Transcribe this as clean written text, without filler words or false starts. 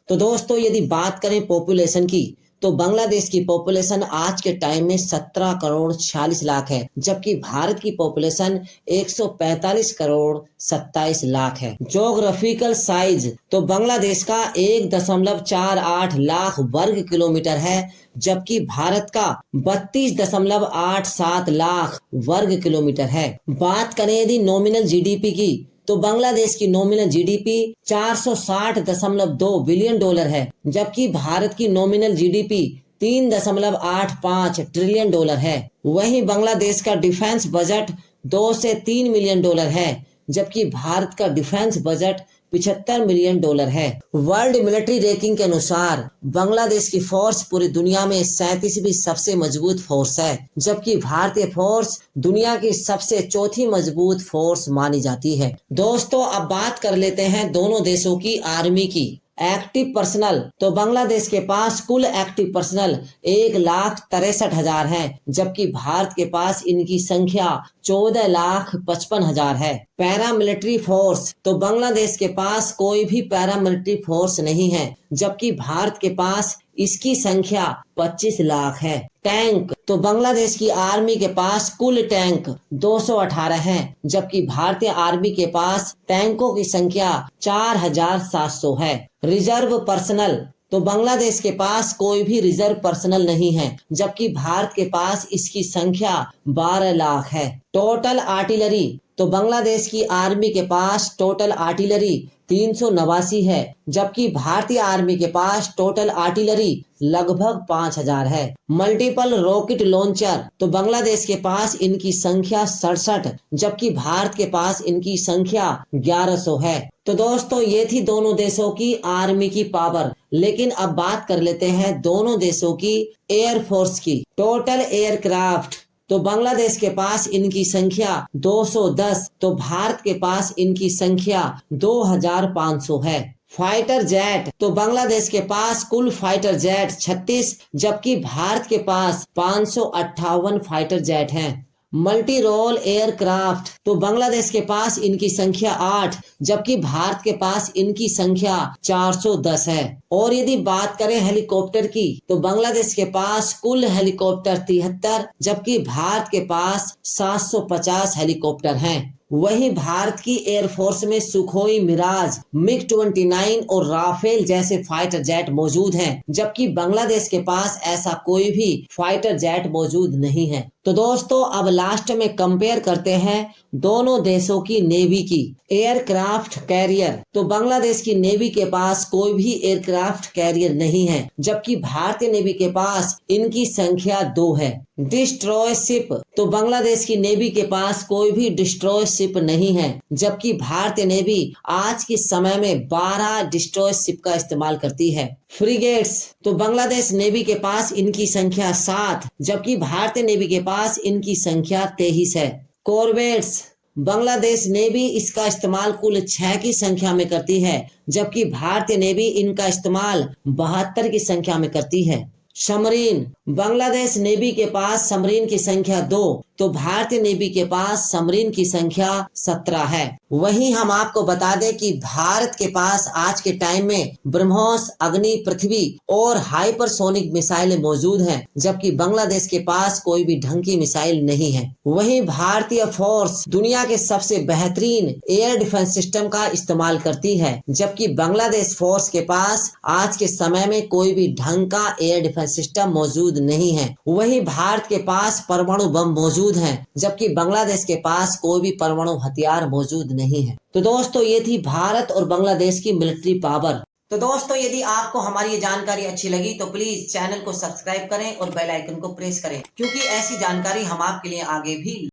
तो दोस्तों यदि बात करें पॉपुलेशन की तो बांग्लादेश की पॉपुलेशन आज के टाइम में 17 करोड़ 46 लाख है, जबकि भारत की पॉपुलेशन 145 करोड़ 27 लाख है। ज्योग्राफिकल साइज तो बांग्लादेश का 1.48 लाख वर्ग किलोमीटर है, जबकि भारत का 32.87 लाख वर्ग किलोमीटर है। बात करें यदि नॉमिनल जीडीपी की तो बांग्लादेश की नॉमिनल जीडीपी 460.2 बिलियन डॉलर है, जबकि भारत की नॉमिनल जीडीपी 3.85 ट्रिलियन डॉलर है। वहीं बांग्लादेश का डिफेंस बजट 2 से 3 मिलियन डॉलर है, जबकि भारत का डिफेंस बजट 75 मिलियन डॉलर है। वर्ल्ड मिलिट्री रैंकिंग के अनुसार बांग्लादेश की फोर्स पूरी दुनिया में 37वीं सबसे मजबूत फोर्स है, जबकि भारतीय फोर्स दुनिया की सबसे चौथी मजबूत फोर्स मानी जाती है। दोस्तों अब बात कर लेते हैं दोनों देशों की आर्मी की। एक्टिव पर्सनल तो बांग्लादेश के पास कुल एक्टिव पर्सनल 1,63,000 है, जबकि भारत के पास इनकी संख्या 14,55,000 है। पैरामिलिट्री फोर्स तो बांग्लादेश के पास कोई भी पैरामिलिट्री फोर्स नहीं है, जबकि भारत के पास इसकी संख्या 25 लाख है। टैंक तो बांग्लादेश की आर्मी के पास कुल टैंक 218 हैं, जबकि भारतीय आर्मी के पास टैंकों की संख्या 4,700 है। रिजर्व पर्सनल तो बांग्लादेश के पास कोई भी रिजर्व पर्सनल नहीं है, जबकि भारत के पास इसकी संख्या 12 लाख है। टोटल आर्टिलरी तो बांग्लादेश की आर्मी के पास टोटल आर्टिलरी 389 है, जबकि भारतीय आर्मी के पास टोटल आर्टिलरी लगभग 5,000 है। मल्टीपल रॉकेट लॉन्चर तो बांग्लादेश के पास इनकी संख्या 67, जबकि भारत के पास इनकी संख्या 1100 है। तो दोस्तों ये थी दोनों देशों की आर्मी की पावर। लेकिन अब बात कर लेते हैं दोनों देशों की एयरफोर्स की। टोटल एयरक्राफ्ट तो बांग्लादेश के पास इनकी संख्या 210, तो भारत के पास इनकी संख्या 2,500 है। फाइटर जेट तो बांग्लादेश के पास कुल फाइटर जेट 36, जबकि भारत के पास 558 फाइटर जेट हैं। मल्टी रोल एयरक्राफ्ट तो बांग्लादेश के पास इनकी संख्या 8, जबकि भारत के पास इनकी संख्या 410 है। और यदि बात करें हेलीकॉप्टर की तो बांग्लादेश के पास कुल हेलीकॉप्टर 73, जबकि भारत के पास 750 हेलीकॉप्टर हैं। वहीं भारत की एयरफोर्स में सुखोई, मिराज, मिग 29 और राफेल जैसे फाइटर जेट मौजूद हैं, जबकि बांग्लादेश के पास ऐसा कोई भी फाइटर जेट मौजूद नहीं है। तो दोस्तों अब लास्ट में कंपेयर करते हैं दोनों देशों की नेवी की। एयरक्राफ्ट कैरियर तो बांग्लादेश की नेवी के पास कोई भी एयरक्राफ्ट कैरियर नहीं है, जबकि भारतीय नेवी के पास इनकी संख्या 2 है। डिस्ट्रॉय शिप तो बांग्लादेश की नेवी के पास कोई भी डिस्ट्रॉय शिप नहीं है, जबकि भारतीय नेवी आज के समय में 12 डिस्ट्रॉय शिप का इस्तेमाल करती है। फ्रिगेट्स तो बांग्लादेश नेवी के पास इनकी संख्या 7, जबकि भारतीय नेवी के पास इनकी संख्या 23 है। कॉर्वेट्स बांग्लादेश नेवी इसका इस्तेमाल कुल 6 की संख्या में करती है, जबकि भारतीय नेवी इनका इस्तेमाल 72 की संख्या में करती है। सबमरीन बांग्लादेश नेवी के पास सबमरीन की संख्या 2, तो भारतीय नेवी के पास सबमरीन की संख्या 17 है। वहीं हम आपको बता दें कि भारत के पास आज के टाइम में ब्रह्मोस, अग्नि, पृथ्वी और हाइपरसोनिक मिसाइलें मौजूद हैं, जबकि बांग्लादेश के पास कोई भी ढंग की मिसाइल नहीं है। वहीं भारतीय फोर्स दुनिया के सबसे बेहतरीन एयर डिफेंस सिस्टम का इस्तेमाल करती है, जबकि बांग्लादेश फोर्स के पास आज के समय में कोई भी ढंग का एयर डिफेंस सिस्टम मौजूद नहीं है। वहीं भारत के पास परमाणु बम मौजूद हैं, जबकि बांग्लादेश के पास कोई भी परमाणु हथियार मौजूद नहीं है। तो दोस्तों ये थी भारत और बांग्लादेश की मिलिट्री पावर। तो दोस्तों यदि आपको हमारी ये जानकारी अच्छी लगी तो प्लीज चैनल को सब्सक्राइब करें और बेल आइकन को प्रेस करें, क्योंकि ऐसी जानकारी हम आपके लिए आगे भी